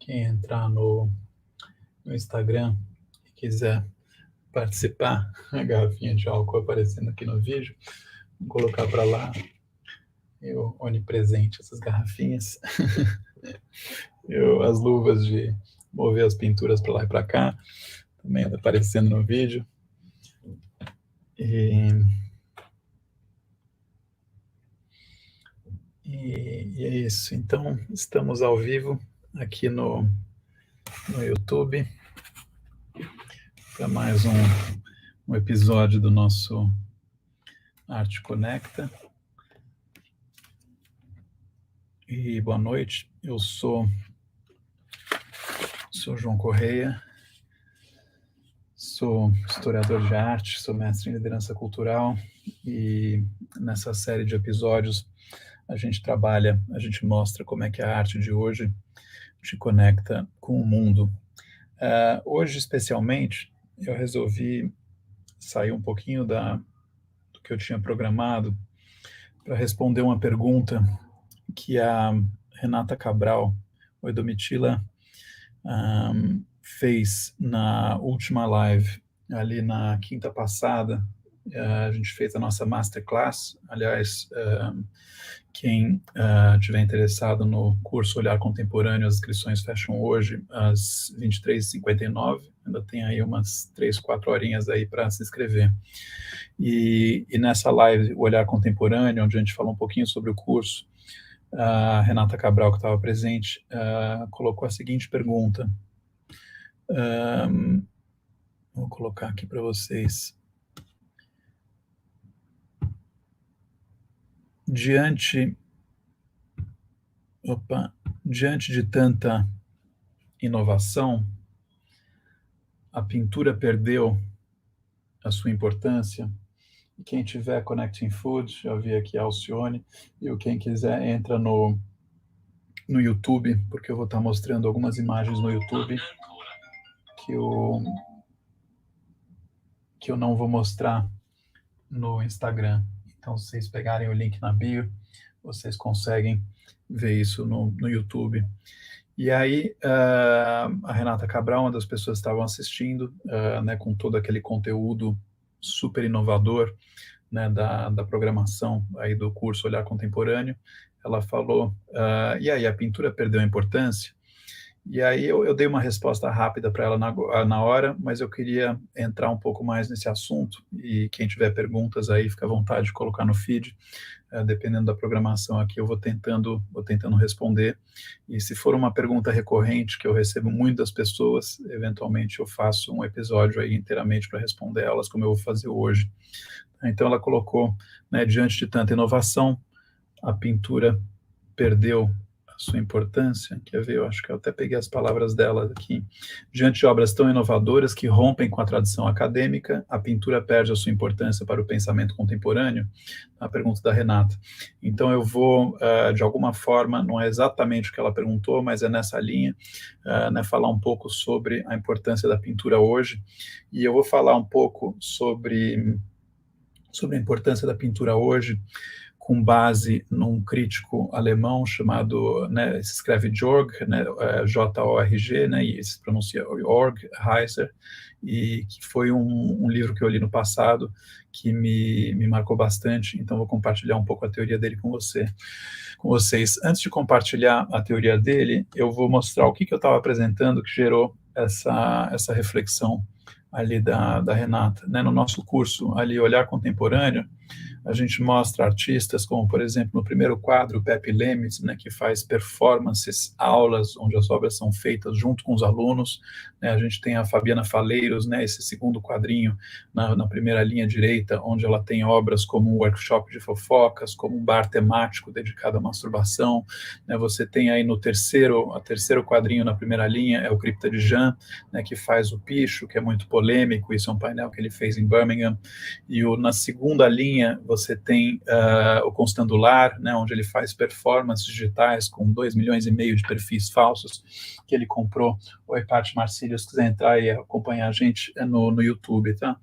Quem entrar no Instagram e quiser participar, a garrafinha de álcool aparecendo aqui no vídeo, vou colocar para lá, eu onipresente essas garrafinhas, as luvas de mover as pinturas para lá e para cá, também aparecendo no vídeo. E é isso. Então, estamos ao vivo aqui no YouTube para mais um episódio do nosso Arte Conecta. E boa noite, eu sou João Correia, sou historiador de arte, sou mestre em liderança cultural e nessa série de episódios a gente mostra como é que a arte de hoje te conecta com o mundo. Hoje, especialmente, eu resolvi sair um pouquinho do que eu tinha programado para responder uma pergunta que a Renata Cabral, o Domitila, fez na última live, ali na quinta passada. A gente fez a nossa Masterclass. Aliás, quem tiver interessado no curso Olhar Contemporâneo, as inscrições fecham hoje às 23h59, ainda tem aí umas 3, 4 horinhas aí para se inscrever. E nessa live, o Olhar Contemporâneo, onde a gente falou um pouquinho sobre o curso, a Renata Cabral, que estava presente, colocou a seguinte pergunta. Vou colocar aqui para vocês. Diante de tanta inovação, a pintura perdeu a sua importância? E quem tiver Connecting Food, já vi aqui a Alcione, e quem quiser entra no YouTube, porque eu vou estar mostrando algumas imagens no YouTube que eu não vou mostrar no Instagram. Então, se vocês pegarem o link na bio, vocês conseguem ver isso no YouTube. E aí, a Renata Cabral, uma das pessoas que estavam assistindo, com todo aquele conteúdo super inovador, né, da programação aí do curso Olhar Contemporâneo, ela falou, e aí, a pintura perdeu a importância? E aí eu dei uma resposta rápida para ela na hora, mas eu queria entrar um pouco mais nesse assunto, e quem tiver perguntas aí, fica à vontade de colocar no feed, dependendo da programação aqui, eu vou tentando responder, e se for uma pergunta recorrente, que eu recebo muito das pessoas, eventualmente eu faço um episódio aí inteiramente para responder elas, como eu vou fazer hoje. Então ela colocou, né, diante de tanta inovação, a pintura perdeu a sua importância. Quer ver? Eu acho que eu até peguei as palavras dela aqui. Diante de obras tão inovadoras que rompem com a tradição acadêmica, a pintura perde a sua importância para o pensamento contemporâneo? A pergunta da Renata. Então eu vou, de alguma forma, não é exatamente o que ela perguntou, mas é nessa linha, né, falar um pouco sobre a importância da pintura hoje, e eu vou falar um pouco sobre a importância da pintura hoje, com base num crítico alemão chamado, né, se escreve Jorg, né, J-O-R-G, né, e se pronuncia Jorg Heiser, e que foi um livro que eu li no passado, que me marcou bastante, então vou compartilhar um pouco a teoria dele com vocês. Antes de compartilhar a teoria dele, eu vou mostrar o que eu estava apresentando que gerou essa reflexão ali da Renata, né, no nosso curso ali, Olhar Contemporâneo, a gente mostra artistas como, por exemplo, no primeiro quadro, o Pepe Lemes, né, que faz performances, aulas, onde as obras são feitas junto com os alunos, né, a gente tem a Fabiana Faleiros, né, esse segundo quadrinho na primeira linha direita, onde ela tem obras como um workshop de fofocas, como um bar temático dedicado à masturbação, né, você tem aí no terceiro quadrinho na primeira linha, é o Cripta de Jean, né, que faz o Picho, que é muito polêmico, isso é um painel que ele fez em Birmingham, e na segunda linha, você tem o Constandular, né, onde ele faz performances digitais com 2,5 milhões de perfis falsos que ele comprou. Oi, Paty Marcílio, se quiser entrar e acompanhar a gente no YouTube, tá?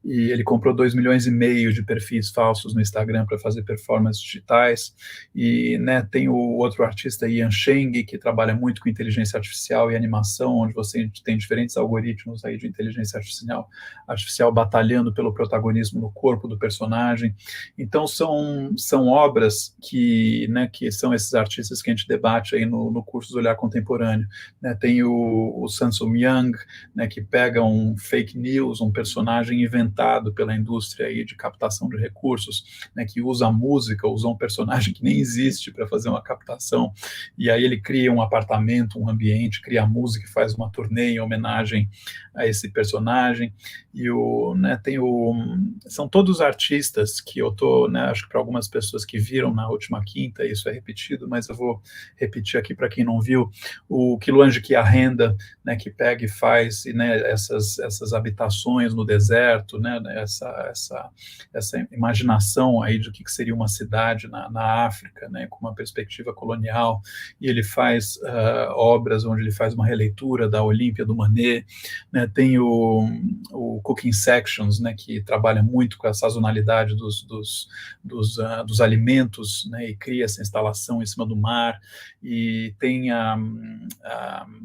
E ele comprou 2,5 milhões de perfis falsos no Instagram para fazer performances digitais. E, né, tem o outro artista, Ian Cheng, que trabalha muito com inteligência artificial e animação, onde você tem diferentes algoritmos aí de inteligência artificial batalhando pelo protagonismo no corpo do personagem. Então, são obras que, né, que são esses artistas que a gente debate aí no curso do Olhar Contemporâneo. Né, tem o Samsung Young, né, que pega um fake news, um personagem inventado pela indústria aí de captação de recursos, né, que usa a música, usa um personagem que nem existe para fazer uma captação, e aí ele cria um apartamento, um ambiente, cria a música e faz uma turnê em homenagem a esse personagem. E né, são todos artistas que eu tô, né, acho que para algumas pessoas que viram na última quinta, isso é repetido, mas eu vou repetir aqui para quem não viu, o Quiluange que arrenda, né, que pega e faz, né, essas habitações no deserto, né, essa imaginação aí de que seria uma cidade na África, né, com uma perspectiva colonial, e ele faz obras onde ele faz uma releitura da Olímpia do Manet, né, tem o Cooking Sections, né, que trabalha muito com a sazonalidade dos alimentos, né, e cria essa instalação em cima do mar, e tem a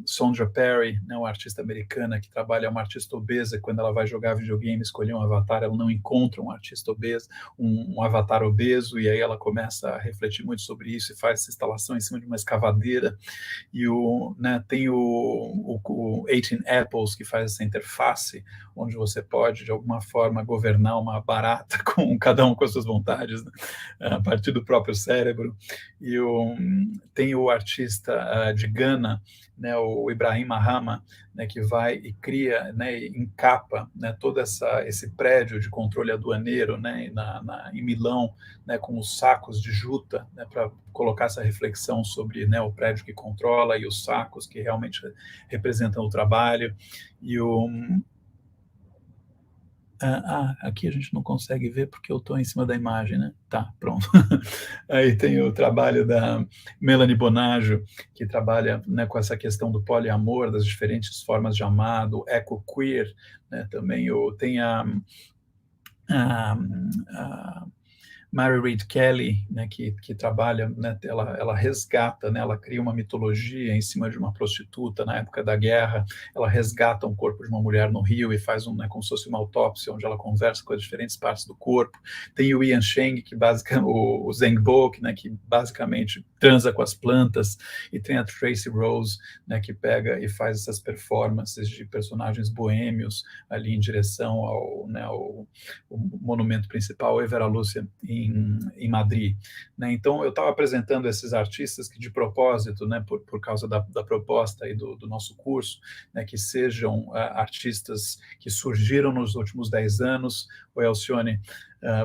Sondra Perry, né, uma artista americana que trabalha, uma artista obesa, quando ela vai jogar videogame, escolher um avatar, ela não encontra um artista obeso, um avatar obeso, e aí ela começa a refletir muito sobre isso e faz essa instalação em cima de uma escavadeira. E né, tem o 18 Apples, que faz essa interface, onde você pode, de alguma forma, governar uma barata, com cada um com as suas vontades, né, a partir do próprio cérebro. E tem o artista de Gana, né, o Ibrahim Mahama, né, que vai e cria, né, e encapa, né, todo esse prédio de controle aduaneiro, né, em Milão, né, com os sacos de juta, né, para colocar essa reflexão sobre, né, o prédio que controla e os sacos que realmente representam o trabalho. E aqui a gente não consegue ver porque eu estou em cima da imagem, né? Tá, pronto. Aí tem o trabalho da Melanie Bonaggio, que trabalha, né, com essa questão do poliamor, das diferentes formas de amar, do eco-queer, né? Também tem a Mary Read Kelly, né, que trabalha, né, ela resgata, né, ela cria uma mitologia em cima de uma prostituta na época da guerra, ela resgata um corpo de uma mulher no rio e faz né, como se fosse uma autópsia, onde ela conversa com as diferentes partes do corpo. Tem o Ian Cheng, que o Zheng Bo, né, que basicamente transa com as plantas, e tem a Tracy Rose, né, que pega e faz essas performances de personagens boêmios ali em direção ao monumento principal, Evera Lúcia, em Madrid. Né? Então, eu estava apresentando esses artistas que, de propósito, né, por causa da proposta aí do nosso curso, né, que sejam artistas que surgiram nos últimos 10 anos. Oi, Alcione,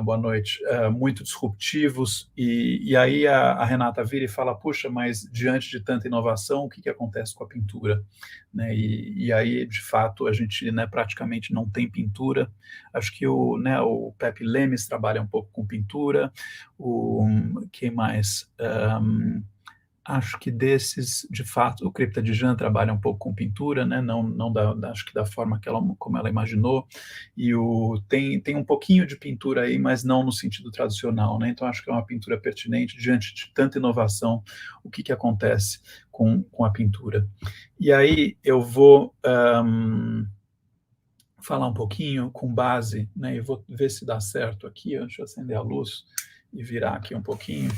boa noite. Muito disruptivos, e aí a Renata vira e fala, puxa, mas diante de tanta inovação, o que acontece com a pintura? Né, e aí, de fato, a gente, né, praticamente não tem pintura. Acho que o Pepe Lemes trabalha um pouco com pintura, quem mais? Acho que desses, de fato, o Cripta de Jean trabalha um pouco com pintura, né? Não acho que da forma como ela imaginou, e tem um pouquinho de pintura aí, mas não no sentido tradicional, né? Então acho que é uma pintura pertinente diante de tanta inovação. O que acontece com a pintura? E aí eu vou falar um pouquinho com base, né? Eu vou ver se dá certo aqui. Deixa eu acender a luz e virar aqui um pouquinho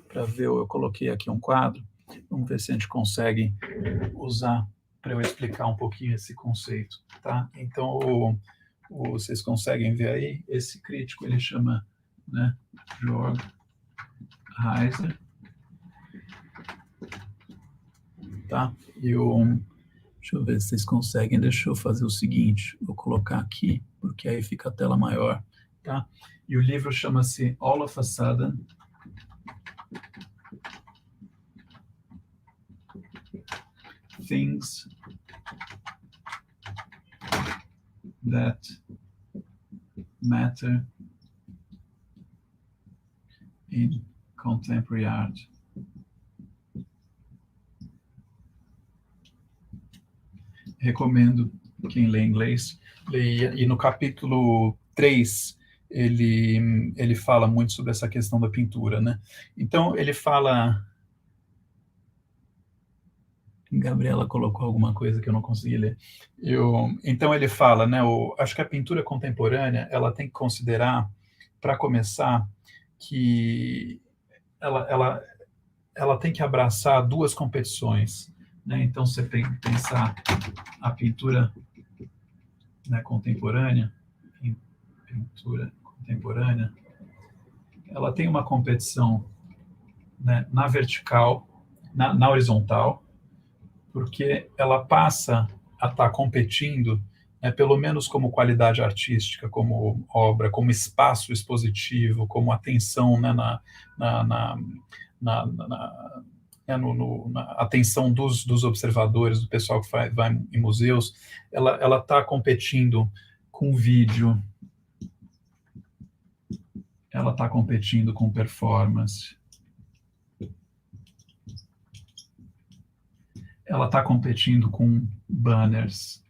para ver. Eu coloquei aqui um quadro. Vamos ver se a gente consegue usar para eu explicar um pouquinho esse conceito, tá? Então, vocês conseguem ver aí? Esse crítico ele chama, né, Georg Heiser, tá? E deixa eu ver se vocês conseguem. Deixa eu fazer o seguinte, vou colocar aqui, porque aí fica a tela maior, tá? E o livro chama-se All of a Sudden, Things That Matter in Contemporary Art. Recomendo quem lê inglês, leia. E no capítulo 3, ele fala muito sobre essa questão da pintura, né? Então, ele fala... Gabriela colocou alguma coisa que eu não consegui ler. Então, ele fala, né? Acho que a pintura contemporânea, ela tem que considerar, para começar, que ela tem que abraçar duas competições, né? Então, você tem que pensar a pintura, né, contemporânea, ela tem uma competição, né, na vertical, na horizontal, porque ela passa a estar competindo, né, pelo menos como qualidade artística, como obra, como espaço expositivo, como atenção, né, na atenção dos observadores, do pessoal que vai em museus. Ela está competindo com vídeo, ela está competindo com performance, ela está competindo com banners,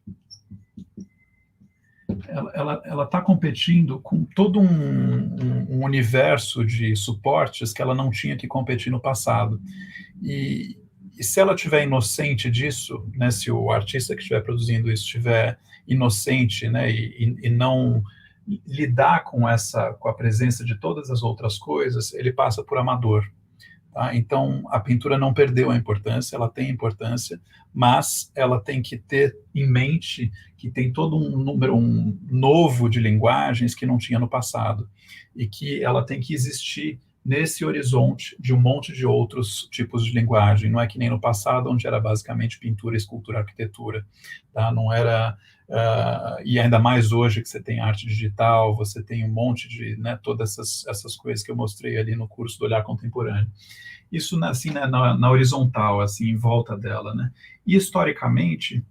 ela está competindo com todo um universo de suportes que ela não tinha que competir no passado. E se ela estiver inocente disso, né, se o artista que estiver produzindo isso estiver inocente, né, e não lidar com a presença de todas as outras coisas, ele passa por amador. Tá? Então, a pintura não perdeu a importância, ela tem importância, mas ela tem que ter em mente que tem todo um número novo de linguagens que não tinha no passado, e que ela tem que existir nesse horizonte de um monte de outros tipos de linguagem. Não é que nem no passado, onde era basicamente pintura, escultura, arquitetura. Tá? Não era... e ainda mais hoje que você tem arte digital, você tem um monte de, né, todas essas coisas que eu mostrei ali no curso do Olhar Contemporâneo. Isso assim, né, na horizontal, assim, em volta dela, né? E historicamente,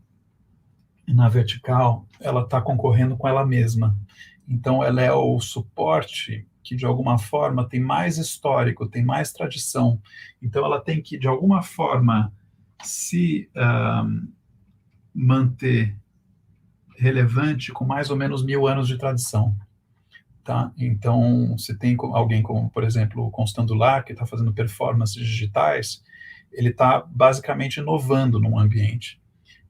na vertical, ela está concorrendo com ela mesma. Então, ela é o suporte que, de alguma forma, tem mais histórico, tem mais tradição. Então, ela tem que, de alguma forma, se manter relevante com mais ou menos 1000 anos de tradição. Tá? Então, se tem alguém como, por exemplo, o Constant Dullard, que está fazendo performances digitais, ele está basicamente inovando num ambiente.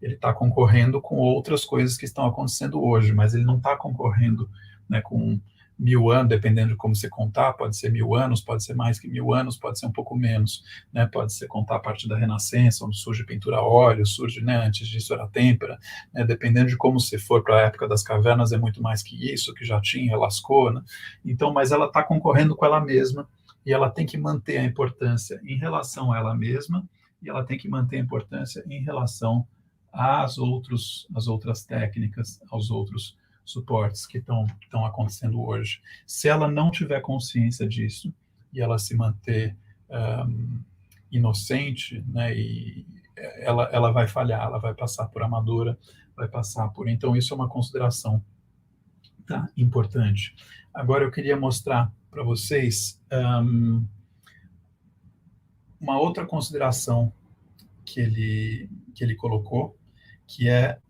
Ele está concorrendo com outras coisas que estão acontecendo hoje, mas ele não está concorrendo, né, com 1000 anos, dependendo de como você contar, pode ser 1000 anos, pode ser mais que 1000 anos, pode ser um pouco menos, né, pode ser contar a partir da Renascença, onde surge pintura a óleo, surge, né, antes disso era têmpera, né, dependendo de como você for para a época das cavernas, é muito mais que isso, que já tinha, Lascaux, né? Então, mas ela está concorrendo com ela mesma, e ela tem que manter a importância em relação a ela mesma, e ela tem que manter a importância em relação às outras técnicas, aos outros suportes que estão acontecendo hoje. Se ela não tiver consciência disso e ela se manter inocente, né, e ela vai falhar, ela vai passar por amadora, vai passar por... Então, isso é uma consideração, tá, importante. Agora, eu queria mostrar para vocês uma outra consideração que ele colocou, que é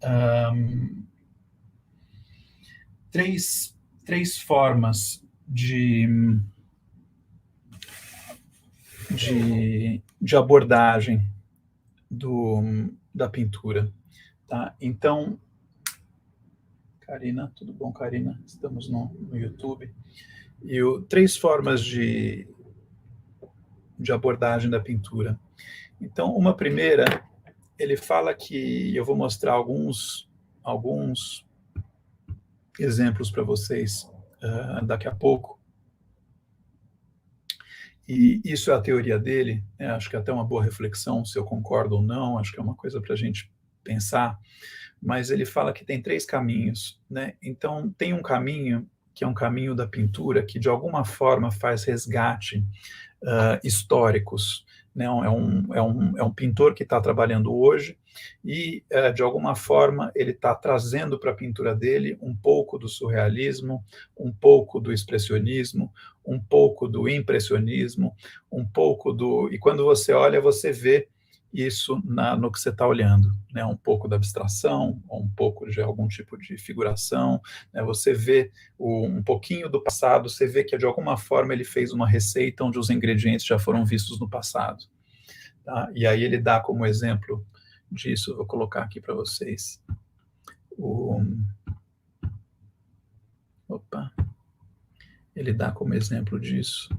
três formas de abordagem da pintura. Tá? Então, Karina, tudo bom, Karina? Estamos no YouTube. E três formas de abordagem da pintura. Então, uma primeira, ele fala que... Eu vou mostrar alguns exemplos para vocês daqui a pouco. E isso é a teoria dele, né? Acho que é até uma boa reflexão, se eu concordo ou não, acho que é uma coisa para a gente pensar, mas ele fala que tem 3 caminhos, né? Então, tem um caminho, que é um caminho da pintura, que de alguma forma faz resgate históricos, né? É um pintor que está trabalhando hoje e, de alguma forma, ele está trazendo para a pintura dele um pouco do surrealismo, um pouco do expressionismo, um pouco do impressionismo, um pouco do... E quando você olha, você vê isso no que você está olhando, né? Um pouco da abstração, um pouco de algum tipo de figuração, né? Você vê um pouquinho do passado, você vê que de alguma forma ele fez uma receita onde os ingredientes já foram vistos no passado. Tá? E aí ele dá como exemplo disso, eu vou colocar aqui para vocês, ele dá como exemplo disso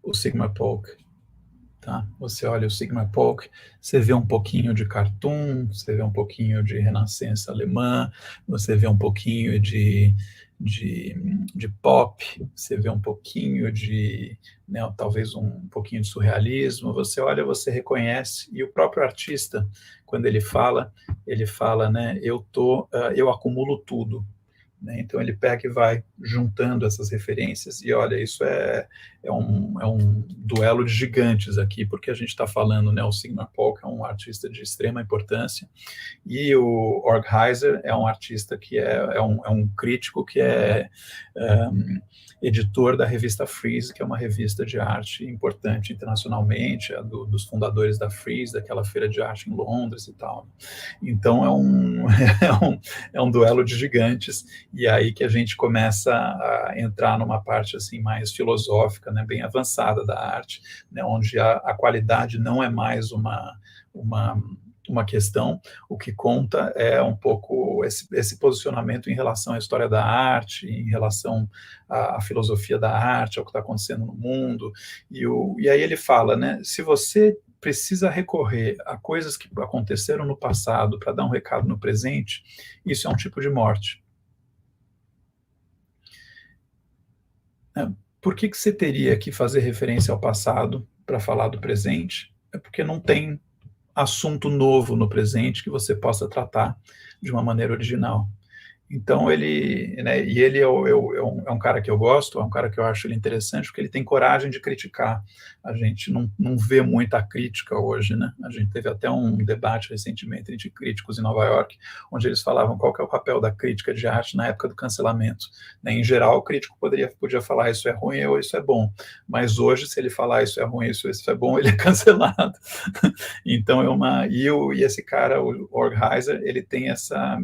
o Sigmar Polk. Tá? Você olha o Sigmar Polk, você vê um pouquinho de cartoon, você vê um pouquinho de renascença alemã, você vê um pouquinho de pop, você vê um pouquinho de, né, talvez um pouquinho de surrealismo, você olha, você reconhece, e o próprio artista, quando ele fala, né, eu acumulo tudo. Né? Então ele pega e vai juntando essas referências e olha, isso é um duelo de gigantes aqui, porque a gente está falando, né, o Sigmar Polk é um artista de extrema importância e o Orgheiser é um artista que é um crítico que é editor da revista Frieze, que é uma revista de arte importante internacionalmente, dos fundadores da Frieze, daquela feira de arte em Londres e tal. Então é um duelo de gigantes, e aí que a gente começa a entrar numa parte assim mais filosófica, né, bem avançada da arte, né, onde a qualidade não é mais uma questão, o que conta é um pouco esse posicionamento em relação à história da arte, em relação à filosofia da arte, ao que está acontecendo no mundo, e aí ele fala, né, se você precisa recorrer a coisas que aconteceram no passado para dar um recado no presente, isso é um tipo de morte. Por que você teria que fazer referência ao passado para falar do presente? É porque não tem assunto novo no presente que você possa tratar de uma maneira original. Então ele, né, e ele é um cara que eu gosto, é um cara que eu acho ele interessante, porque ele tem coragem de criticar. A gente não vê muita crítica hoje, né? A gente teve até um debate recentemente entre críticos em Nova York, onde eles falavam qual que é o papel da crítica de arte na época do cancelamento. Né? Em geral, o crítico podia falar isso é ruim ou isso é bom, mas hoje, se ele falar isso é ruim, isso é bom, ele é cancelado. Então, e esse cara, o Orgheiser, ele tem essa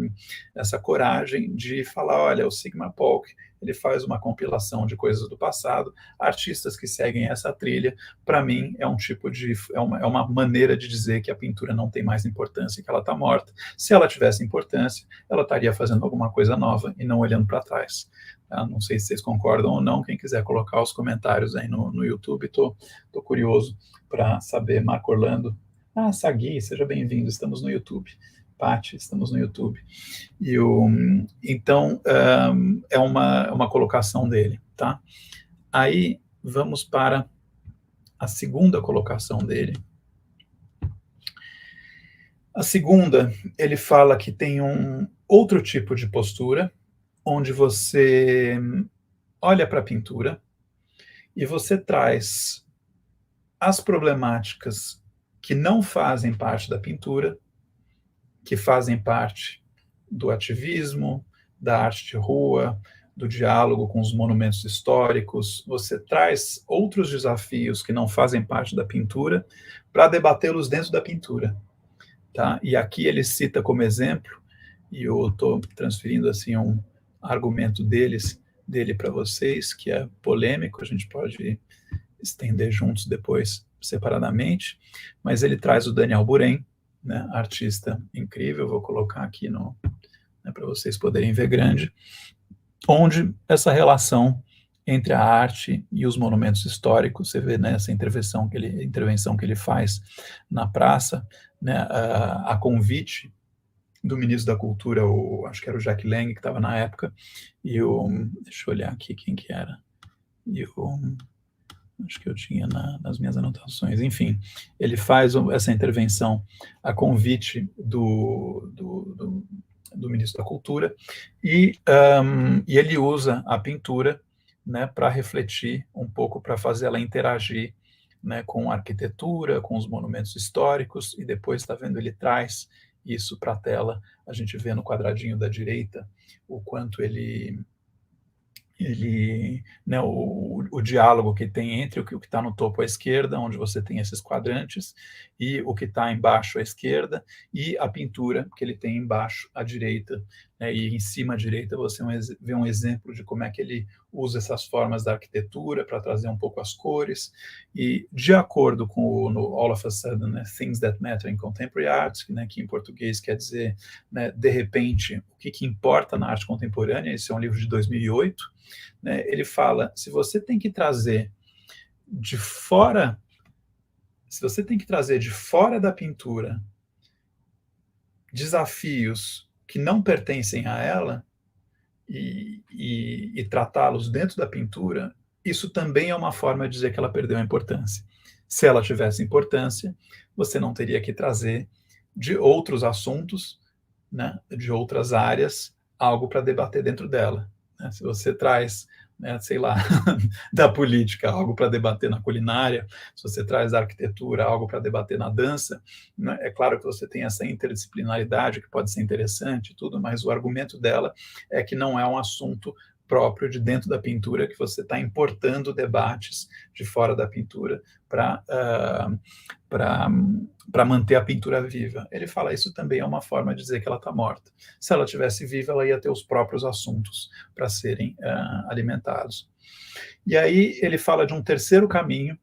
coragem de falar, olha, o Sigmar Polk, ele faz uma compilação de coisas do passado, artistas que seguem essa trilha, para mim, é um tipo de, é uma maneira de dizer que a pintura não tem mais importância, que ela está morta. Se ela tivesse importância, ela estaria fazendo alguma coisa nova e não olhando para trás. Tá? Não sei se vocês concordam ou não, quem quiser colocar os comentários aí no YouTube, tô curioso para saber. Marco Orlando, Sagui, seja bem-vindo, estamos no YouTube. Pati, estamos no YouTube. Então, é uma colocação dele, tá? Aí, vamos para a segunda colocação dele. A segunda, ele fala que tem um outro tipo de postura, onde você olha para a pintura e você traz as problemáticas que não fazem parte da pintura, que fazem parte do ativismo, da arte de rua, do diálogo com os monumentos históricos. Você traz outros desafios que não fazem parte da pintura para debatê-los dentro da pintura. Tá? E aqui ele cita como exemplo, e eu estou transferindo assim um argumento dele para vocês, que é polêmico, a gente pode estender juntos depois, separadamente, mas ele traz o Daniel Buren, né, artista incrível, vou colocar aqui né, para vocês poderem ver grande, onde essa relação entre a arte e os monumentos históricos, você vê nessa intervenção que ele faz na praça, né, a convite do ministro da Cultura, acho que era o Jack Lang, que estava na época, deixa eu olhar aqui quem que era, acho que eu tinha nas minhas anotações, enfim, ele faz essa intervenção a convite do ministro da Cultura, e ele usa a pintura, né, para refletir um pouco, para fazer ela interagir, né, com a arquitetura, com os monumentos históricos, e depois, está vendo, ele traz isso para a tela, a gente vê no quadradinho da direita o quanto ele né, o diálogo que tem entre o que está no topo à esquerda, onde você tem esses quadrantes, e o que está embaixo à esquerda, e a pintura que ele tem embaixo à direita, né, e em cima à direita você vê um exemplo de como é que ele usa essas formas da arquitetura para trazer um pouco as cores, e de acordo com no All of a Sudden, né, Things That Matter in Contemporary Art, né, que em português quer dizer, né, de repente, o que importa na arte contemporânea, esse é um livro de 2008, né, ele fala, se você tem que trazer de fora da pintura desafios que não pertencem a ela e tratá-los dentro da pintura, isso também é uma forma de dizer que ela perdeu a importância. Se ela tivesse importância, você não teria que trazer de outros assuntos, né, de outras áreas, algo para debater dentro dela. Né? Se você traz, né, sei lá, da política, algo para debater na culinária, se você traz da arquitetura, algo para debater na dança, né, é claro que você tem essa interdisciplinaridade que pode ser interessante e tudo, mas o argumento dela é que não é um assunto próprio de dentro da pintura, que você está importando debates de fora da pintura para manter a pintura viva. Ele fala, isso também é uma forma de dizer que ela está morta. Se ela estivesse viva, ela ia ter os próprios assuntos para serem alimentados. E aí ele fala de um terceiro caminho,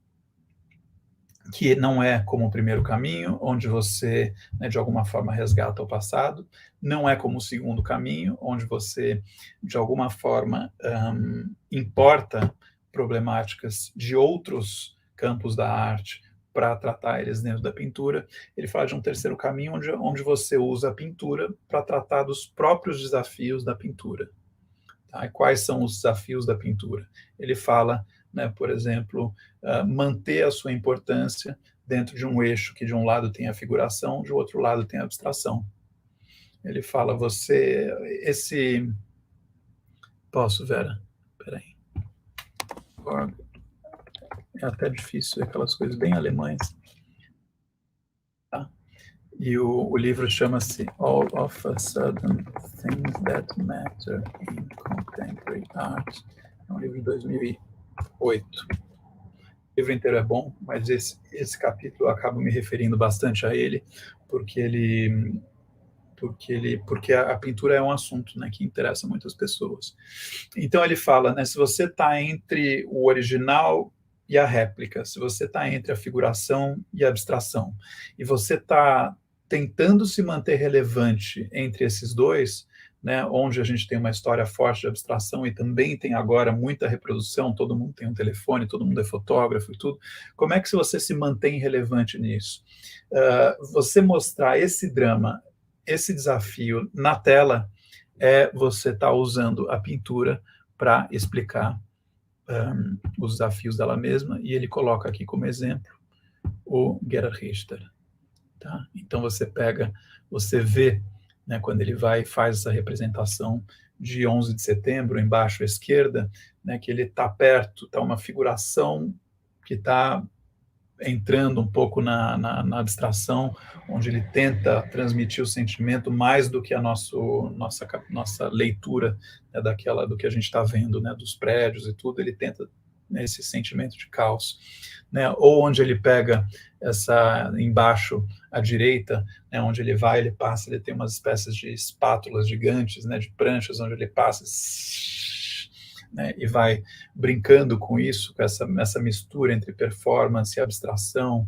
que não é como o primeiro caminho, onde você, né, de alguma forma, resgata o passado, não é como o segundo caminho, onde você, de alguma forma, importa problemáticas de outros campos da arte para tratar eles dentro da pintura. Ele fala de um terceiro caminho, onde você usa a pintura para tratar dos próprios desafios da pintura. Tá? E quais são os desafios da pintura? Ele fala, né, por exemplo, manter a sua importância dentro de um eixo que de um lado tem a figuração, de outro lado tem a abstração. Ele fala, Posso, Vera? Peraí. É até difícil, aquelas coisas bem alemães. Tá? E o livro chama-se All of a Sudden, Things That Matter in Contemporary Art. É um livro de 2008. O livro inteiro é bom, mas esse capítulo eu acabo me referindo bastante a ele, porque a pintura é um assunto, né, que interessa muitas pessoas. Então ele fala, né, se você está entre o original e a réplica, se você está entre a figuração e a abstração, e você está tentando se manter relevante entre esses dois, né, onde a gente tem uma história forte de abstração e também tem agora muita reprodução, todo mundo tem um telefone, todo mundo é fotógrafo e tudo, como é que você se mantém relevante nisso? Você mostrar esse drama, esse desafio na tela, você estar usando a pintura para explicar os desafios dela mesma, e ele coloca aqui como exemplo o Gerhard Richter. Tá? Então você vê, né, quando ele vai e faz essa representação de 11 de setembro, embaixo à esquerda, né, que ele está perto, está uma figuração que está entrando um pouco na abstração, onde ele tenta transmitir o sentimento mais do que a nossa leitura, né, do que a gente está vendo, né, dos prédios e tudo, ele tenta, né, esse sentimento de caos. Né, ou onde ele pega embaixo à direita, né, onde ele vai, ele passa, ele tem umas espécies de espátulas gigantes, né, de pranchas, onde ele passa, né, e vai brincando com isso, com essa mistura entre performance e abstração,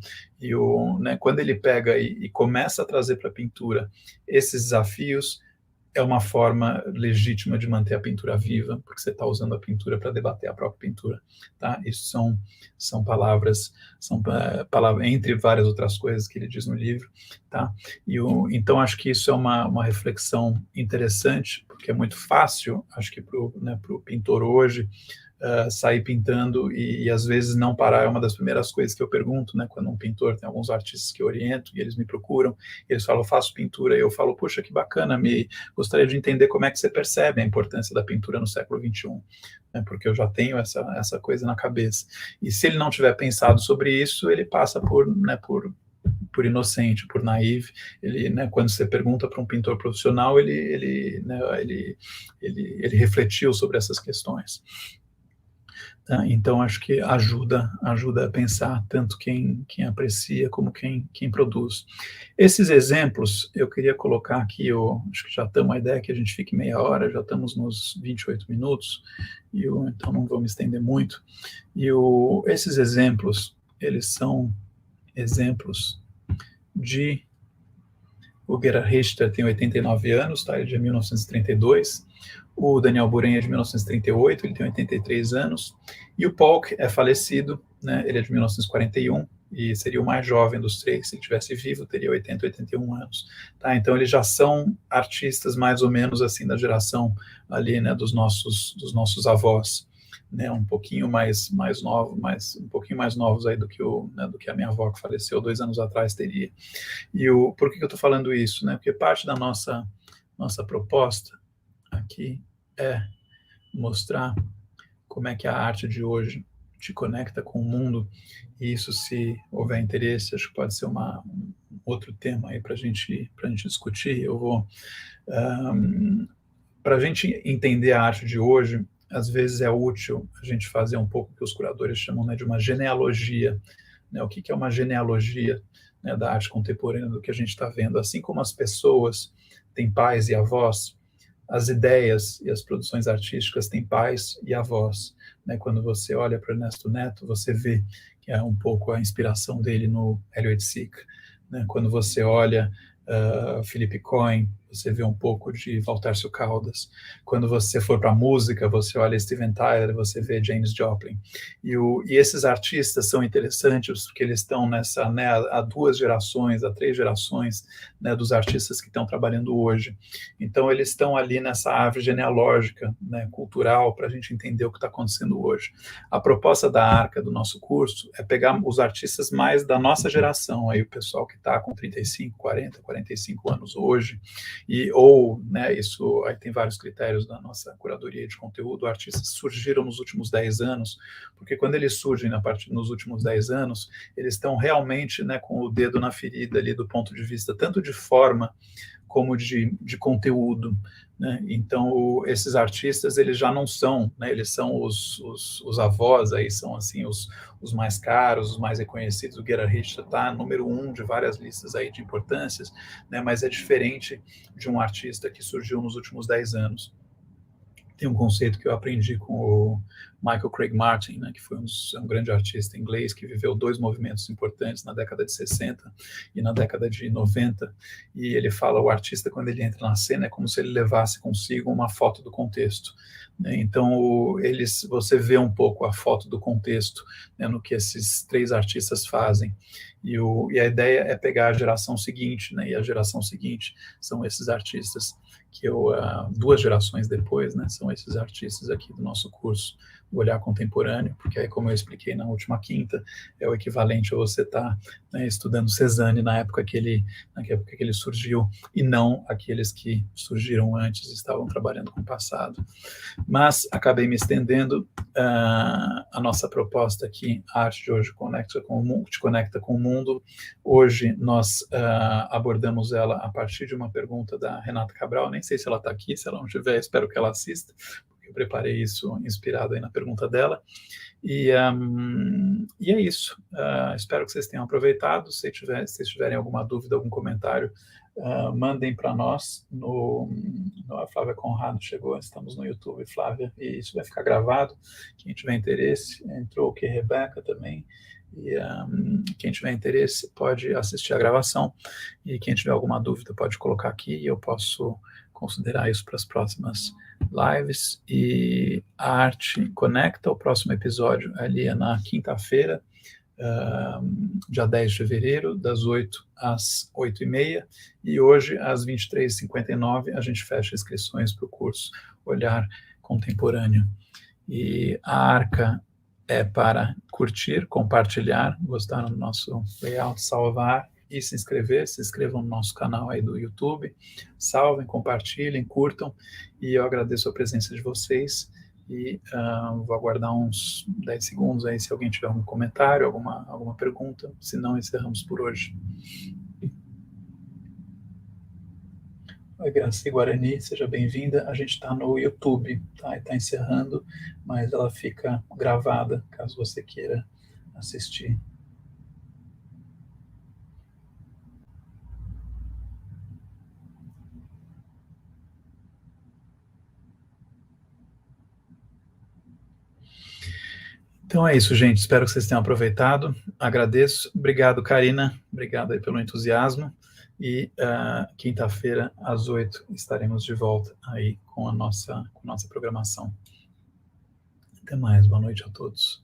né, quando ele pega e começa a trazer para a pintura esses desafios, é uma forma legítima de manter a pintura viva, porque você está usando a pintura para debater a própria pintura. Tá? Isso são palavras, entre várias outras coisas que ele diz no livro. Tá? Então, acho que isso é uma reflexão interessante, porque é muito fácil, acho que para o pintor hoje, sair pintando e às vezes não parar é uma das primeiras coisas que eu pergunto, né, quando um pintor, tem alguns artistas que eu oriento e eles me procuram, eles falam, eu faço pintura, e eu falo, poxa, que bacana, gostaria de entender como é que você percebe a importância da pintura no século XXI, né, porque eu já tenho essa coisa na cabeça. E se ele não tiver pensado sobre isso, ele passa por por inocente, por naive. Ele, né, quando você pergunta para um pintor profissional, ele refletiu sobre essas questões. Tá? Então, acho que ajuda a pensar tanto quem aprecia como quem produz. Esses exemplos, eu queria colocar aqui, acho que já estamos, a ideia é que a gente fique meia hora, já estamos nos 28 minutos, então não vou me estender muito. Esses exemplos, eles são exemplos de... O Gerhard Richter tem 89 anos, tá? Ele é de 1932. O Daniel Buren é de 1938, ele tem 83 anos. E o Polk é falecido, né? Ele é de 1941 e seria o mais jovem dos três. Se ele estivesse vivo, teria 80, 81 anos. Tá? Então, eles já são artistas mais ou menos assim da geração ali, né, dos nossos avós. Né, um pouquinho mais novo, um pouquinho mais novos aí do que a minha avó, que faleceu 2 anos atrás, teria. Por que eu estou falando isso? Né? Porque parte da nossa proposta aqui é mostrar como é que a arte de hoje te conecta com o mundo, e isso, se houver interesse, acho que pode ser um outro tema aí para a gente discutir. Eu vou... para a gente entender a arte de hoje, às vezes é útil a gente fazer um pouco o que os curadores chamam, né, de uma genealogia. Né? O que é uma genealogia, né, da arte contemporânea, do que a gente está vendo? Assim como as pessoas têm pais e avós, as ideias e as produções artísticas têm pais e avós. Né? Quando você olha para Ernesto Neto, você vê que é um pouco a inspiração dele no Elliott Sick. Né? Quando você olha Philippe Cohen, você vê um pouco de Valtércio Caldas. Quando você for para a música, você olha Steven Tyler, você vê Janis Joplin. E esses artistas são interessantes porque eles estão nessa, né, há 2 gerações, há 3 gerações, né, dos artistas que estão trabalhando hoje. Então, eles estão ali nessa árvore genealógica, né, cultural, para a gente entender o que está acontecendo hoje. A proposta da Arca, do nosso curso, é pegar os artistas mais da nossa geração, aí o pessoal que está com 35, 40, 45 anos hoje, né, isso, aí tem vários critérios da nossa curadoria de conteúdo. Artistas surgiram nos últimos 10 anos, porque quando eles surgem nos últimos 10 anos, eles estão realmente, né, com o dedo na ferida ali, do ponto de vista tanto de forma como de conteúdo. Né? Então, esses artistas, eles já não são, né, eles são os avós, aí são assim, os mais caros, os mais reconhecidos. O Gerhard Richter está número 1 de várias listas aí de importâncias, né, mas é diferente de um artista que surgiu nos últimos 10 anos. Tem um conceito que eu aprendi com o Michael Craig Martin, né, que foi um grande artista inglês que viveu 2 movimentos importantes na década de 60 e na década de 90, e ele fala, o artista, quando ele entra na cena, é como se ele levasse consigo uma foto do contexto. Né? Então, você vê um pouco a foto do contexto, né, no que esses 3 artistas fazem. E a ideia é pegar a geração seguinte, né, e a geração seguinte são esses artistas que 2 gerações depois, né, são esses artistas aqui do nosso curso, o Olhar Contemporâneo, porque aí, como eu expliquei na última quinta, é o equivalente a você estar, né, estudando Cézanne na época que ele surgiu, e não aqueles que surgiram antes e estavam trabalhando com o passado. Mas acabei me estendendo. A nossa proposta aqui, a arte de hoje te conecta com o mundo. Hoje nós abordamos ela a partir de uma pergunta da Renata Cabral. Nem sei se ela está aqui, se ela não estiver, espero que ela assista, porque eu preparei isso inspirado aí na pergunta dela. E é isso. Espero que vocês tenham aproveitado. Se vocês tiverem alguma dúvida, algum comentário, mandem para nós. A Flávia Conrado chegou, estamos no YouTube, Flávia, e isso vai ficar gravado. Quem tiver interesse, entrou aqui Rebeca também. E quem tiver interesse pode assistir a gravação, e quem tiver alguma dúvida pode colocar aqui e eu posso considerar isso para as próximas lives. E a Arte Conecta, o próximo episódio ali é na quinta-feira, dia 10 de fevereiro, das 8 às 8h30, e hoje, às 23h59, a gente fecha inscrições para o curso Olhar Contemporâneo. E a Arca é para curtir, compartilhar, gostar do nosso layout, salvar e se inscrevam no nosso canal aí do YouTube, salvem, compartilhem, curtam, e eu agradeço a presença de vocês, e vou aguardar uns 10 segundos aí se alguém tiver algum comentário, alguma pergunta, se não, encerramos por hoje. Oi, Graci Guarani, seja bem-vinda. A gente está no YouTube, tá? Está encerrando, mas ela fica gravada, caso você queira assistir. Então é isso, gente. Espero que vocês tenham aproveitado. Agradeço. Obrigado, Karina. Obrigado aí pelo entusiasmo. E quinta-feira, às 8, estaremos de volta aí com a nossa programação. Até mais. Boa noite a todos.